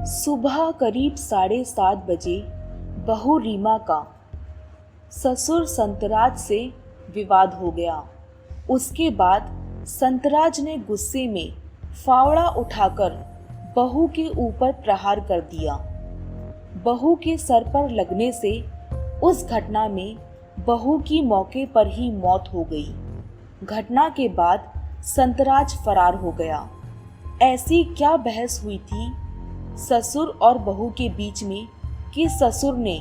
सुबह करीब 7:30 बजे बहू रीमा का ससुर संतराज से विवाद हो गया। उसके बाद संतराज ने गुस्से में फावड़ा उठाकर बहू के ऊपर प्रहार कर दिया। बहू के सर पर लगने से उस घटना में बहू की मौके पर ही मौत हो गई। घटना के बाद संतराज फरार हो गया। ऐसी क्या बहस हुई थी ससुर और बहू के बीच में कि ससुर ने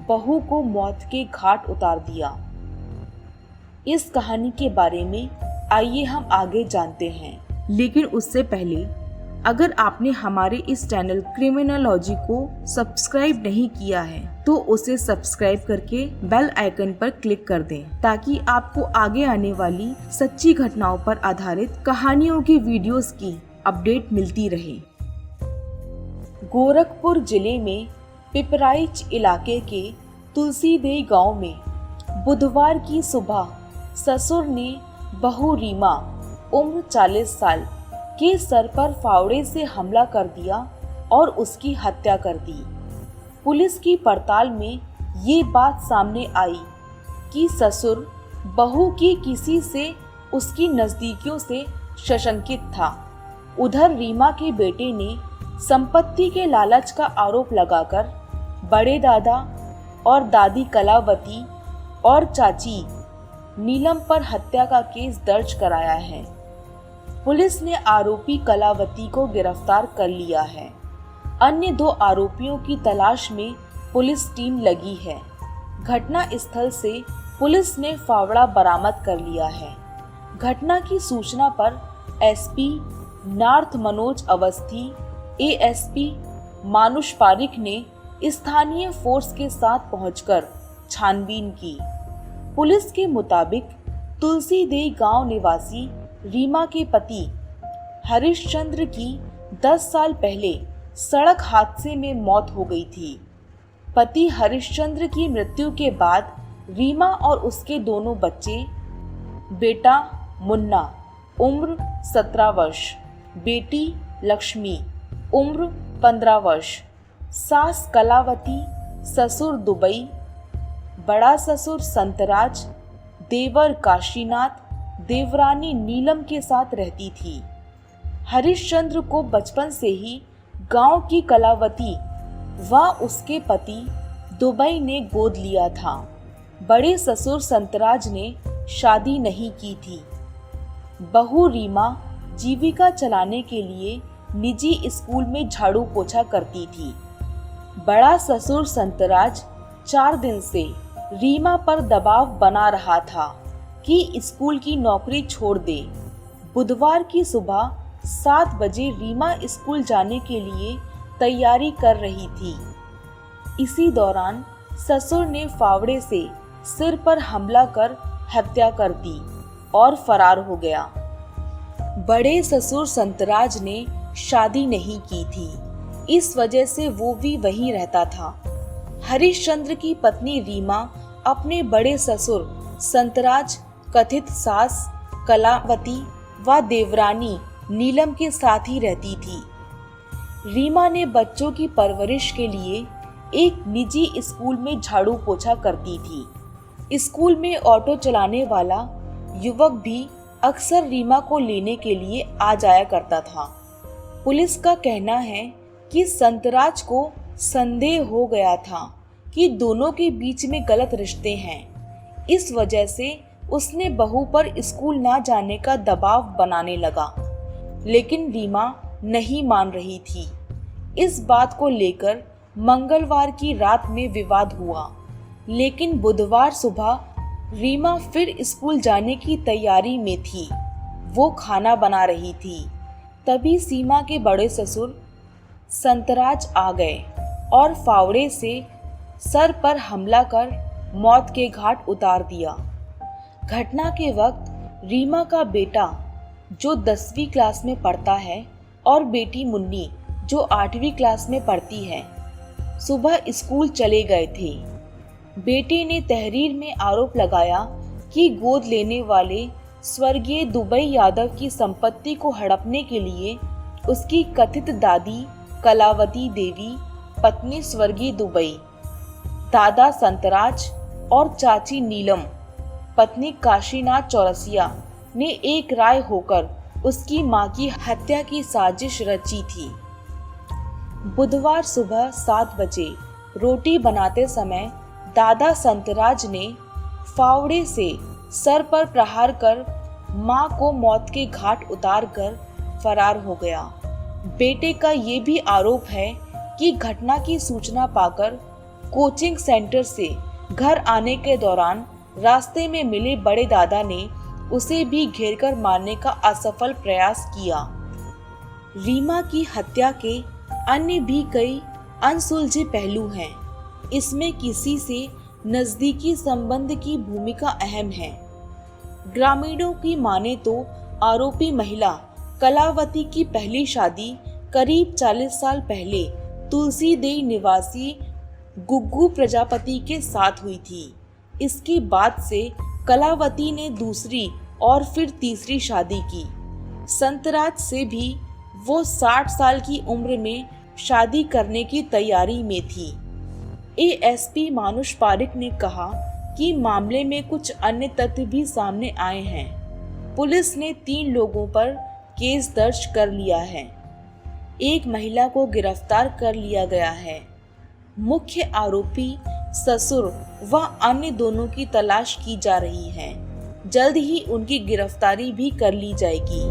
बहू को मौत के घाट उतार दिया। इस कहानी के बारे में आइए हम आगे जानते हैं, लेकिन उससे पहले अगर आपने हमारे इस चैनल क्रिमिनोलॉजी को सब्सक्राइब नहीं किया है तो उसे सब्सक्राइब करके बेल आइकन पर क्लिक कर दें ताकि आपको आगे आने वाली सच्ची घटनाओं पर आधारित कहानियों की वीडियोस की अपडेट मिलती रहे। गोरखपुर जिले में पिपराइच इलाके के तुलसीदेई गांव में बुधवार की सुबह ससुर ने बहू रीमा उम्र 40 साल के सर पर फावड़े से हमला कर दिया और उसकी हत्या कर दी। पुलिस की पड़ताल में ये बात सामने आई कि ससुर बहू की किसी से उसकी नज़दीकियों से सशंकित था। उधर रीमा के बेटे ने संपत्ति के लालच का आरोप लगाकर बड़े दादा और दादी कलावती और चाची नीलम पर हत्या का केस दर्ज कराया है। पुलिस ने आरोपी कलावती को गिरफ्तार कर लिया है। अन्य 2 आरोपियों की तलाश में पुलिस टीम लगी है। घटना स्थल से पुलिस ने फावड़ा बरामद कर लिया है। घटना की सूचना पर SP north Manoj Awasthi, ASP मानुष पारिक ने स्थानीय फोर्स के साथ पहुंचकर छानबीन की। पुलिस के मुताबिक तुलसीदेई गांव निवासी रीमा के पति हरिश्चंद्र की 10 साल पहले सड़क हादसे में मौत हो गई थी। पति हरिश्चंद्र की मृत्यु के बाद रीमा और उसके दोनों बच्चे, बेटा मुन्ना उम्र 17 वर्ष, बेटी लक्ष्मी उम्र 15 वर्ष, सास कलावती, ससुर दुबई, बड़ा ससुर संतराज, देवर काशीनाथ, देवरानी नीलम के साथ रहती थी। हरिश्चंद्र को बचपन से ही गांव की कलावती व उसके पति दुबई ने गोद लिया था। बड़े ससुर संतराज ने शादी नहीं की थी। बहू रीमा जीविका चलाने के लिए निजी स्कूल में झाड़ू पोछा करती थी। बड़ा ससुर संतराज 4 दिन से रीमा पर दबाव बना रहा था कि स्कूल की नौकरी छोड़ दे। बुधवार की सुबह 7 बजे रीमा स्कूल जाने के लिए तैयारी कर रही थी। इसी दौरान ससुर ने फावड़े से सिर पर हमला कर हत्या कर दी और फरार हो गया। बड़े ससुर संतराज ने शादी नहीं की थी, इस वजह से वो भी वहीं रहता था। हरिश्चंद्र की पत्नी रीमा अपने बड़े ससुर संतराज, कथित सास कलावती व देवरानी नीलम के साथ ही रहती थी। रीमा ने बच्चों की परवरिश के लिए एक निजी स्कूल में झाड़ू पोछा करती थी। स्कूल में ऑटो चलाने वाला युवक भी अक्सर रीमा को लेने के लिए आ जाया करता था। पुलिस का कहना है कि संतराज को संदेह हो गया था कि दोनों के बीच में गलत रिश्ते हैं। इस वजह से उसने बहू पर स्कूल ना जाने का दबाव बनाने लगा, लेकिन रीमा नहीं मान रही थी। इस बात को लेकर मंगलवार की रात में विवाद हुआ, लेकिन बुधवार सुबह रीमा फिर स्कूल जाने की तैयारी में थी। वो खाना बना रही थी। तभी सीमा के बड़े ससुर संतराज आ गए और फावड़े से सर पर हमला कर मौत के घाट उतार दिया। घटना के वक्त रीमा का बेटा जो 10वीं क्लास में पढ़ता है और बेटी मुन्नी जो 8वीं क्लास में पढ़ती है, सुबह स्कूल चले गए थे। बेटे ने तहरीर में आरोप लगाया कि गोद लेने वाले स्वर्गीय दुबई यादव की संपत्ति को हड़पने के लिए उसकी कथित दादी कलावती देवी पत्नी स्वर्गीय दुबई, दादा संतराज और चाची नीलम पत्नी काशीनाथ चौरसिया ने एक राय होकर उसकी मां की हत्या की साजिश रची थी। बुधवार सुबह 7 बजे रोटी बनाते समय दादा संतराज ने फावड़े से सर पर प्रहार कर मां को मौत के घाट उतार कर फरार हो गया। बेटे का ये भी आरोप है कि घटना की सूचना पाकर कोचिंग सेंटर से घर आने के दौरान रास्ते में मिले बड़े दादा ने उसे भी घेरकर मारने का असफल प्रयास किया। रीमा की हत्या के अन्य भी कई अनसुलझे पहलू हैं। इसमें किसी से नजदीकी संबंध की भूमिका अहम है। ग्रामीणों की माने तो आरोपी महिला कलावती की पहली शादी करीब 40 साल पहले तुलसीदेई निवासी गुग्गू प्रजापति के साथ हुई थी। इसके बाद से कलावती ने दूसरी और फिर तीसरी शादी की। संतराज से भी वो 60 साल की उम्र में शादी करने की तैयारी में थी। एएसपी मानुष पारिक ने कहा कि मामले में कुछ अन्य तथ्य भी सामने आए हैं। पुलिस ने 3 लोगों पर केस दर्ज कर लिया है। एक महिला को गिरफ्तार कर लिया गया है। मुख्य आरोपी ससुर व अन्य दोनों की तलाश की जा रही है। जल्द ही उनकी गिरफ्तारी भी कर ली जाएगी।